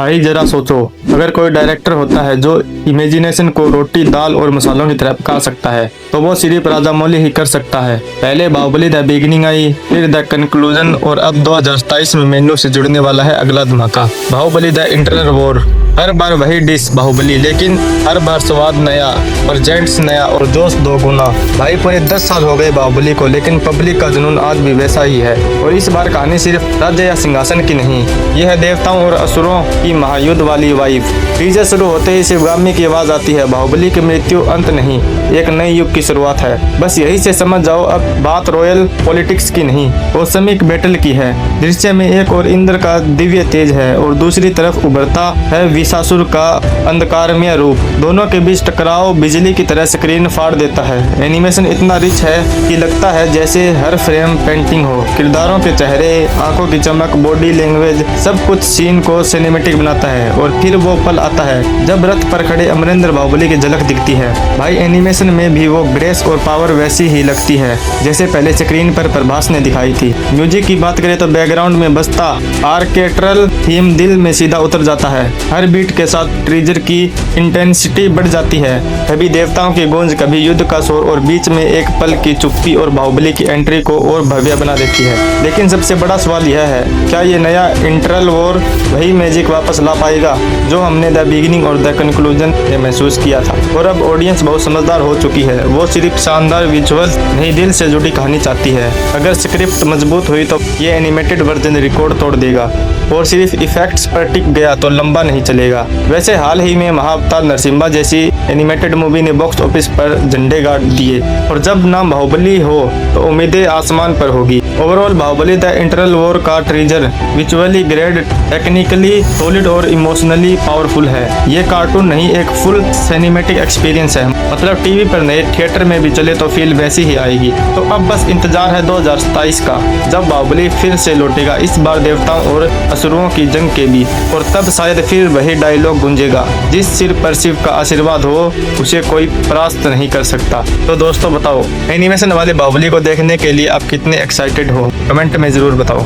भाई जरा सोचो, अगर कोई डायरेक्टर होता है जो इमेजिनेशन को रोटी दाल और मसालों की तरह पका सकता है तो वो सिर्फ राजामौली ही कर सकता है। पहले बाहुबली द बिगिनिंग आई, फिर द कंक्लूजन और अब 2027 में मेन्यू से जुड़ने वाला है अगला धमाका, बाहुबली द इंटरनल वॉर। हर बार वही डिश बाहुबली, लेकिन हर बार स्वाद नया और जेंट्स नया और जोश दो गुना। भाई पूरे 10 साल हो गए बाहुबली को, लेकिन पब्लिक का जुनून आज भी वैसा ही है। और इस बार कहानी सिर्फ राज्य या सिंहासन की नहीं, यह है देवताओं और असुरों की महायुद्ध वाली वाइब। टीजर शुरू होते ही शिवगामी की आवाज आती है, बाहुबली की मृत्यु अंत नहीं, एक नए युग की शुरुआत है। बस यही से समझ जाओ अब बात रॉयल पॉलिटिक्स की नहीं, कॉस्मिक बैटल की है। दृश्य में एक और इंद्र का दिव्य तेज है और दूसरी तरफ उभरता है विशासुर का अंधकारमय रूप। दोनों के बीच टकराव बिजली की तरह स्क्रीन फाड़ देता है। एनिमेशन इतना रिच है कि लगता है जैसे हर फ्रेम पेंटिंग हो। किरदारों के चेहरे, आंखों की चमक, बॉडी लैंग्वेज, सब कुछ सीन को सिनेमेटिक बनाता है। और फिर वो पल आता है जब रथ पर खड़े अमरेंद्र बाहुबली की झलक दिखती है। भाई एनिमेशन में भी वो ग्रेस और पावर वैसी ही लगती है जैसे पहले स्क्रीन पर प्रभास ने दिखाई थी। म्यूजिक की बात करें तो बैकग्राउंड में बजता आर्केस्ट्रल थीम दिल में सीधा उतर जाता है। हर बीट के साथ ट्रीजर की इंटेंसिटी बढ़ जाती है। कभी देवताओं की गूंज, कभी युद्ध का शोर और बीच में एक पल की चुप्पी और बाहुबली की एंट्री को और भव्य बना देती है। लेकिन सबसे बड़ा सवाल यह है, क्या ये नया इंटरनल वॉर वही मैजिक वापस ला पाएगा जो हमने द बिगिनिंग और द कंक्लूजन में महसूस किया था। और अब ऑडियंस बहुत समझदार हो चुकी है, वो सिर्फ शानदार विजुअल नहीं, दिल से जुड़ी कहानी चाहती है। अगर स्क्रिप्ट मजबूत हुई तो ये एनिमेटेड वर्जन रिकॉर्ड तोड़ देगा, और सिर्फ इफेक्ट्स पर टिक गया तो लंबा नहीं चलेगा। वैसे हाल ही में महाअवतार नरसिम्हा जैसी एनिमेटेड मूवी ने बॉक्स ऑफिस पर झंडे गाड़ दिए, और जब नाम बाहुबली हो तो उम्मीदें आसमान पर होगी। Overall Baahubali the internal war का teaser visually grade, technically solid और इमोशनली पावरफुल है। ये कार्टून नहीं, एक फुल सिनेमैटिक एक्सपीरियंस है। मतलब टीवी पर नहीं, थिएटर में भी चले तो फील वैसी ही आएगी। तो अब बस इंतजार है 2027 का, जब बाहुबली फिर से लौटेगा, इस बार देवताओं और असुरों की जंग के भी। और तब शायद फिर वही डायलॉग गूंजेगा, जिस सिर पर शिव का आशीर्वाद हो उसे कोई परास्त नहीं कर सकता। तो दोस्तों बताओ, एनिमेशन वाले बाहुबली को देखने के लिए आप कितने एक्साइटेड हो, कमेंट में जरूर बताओ।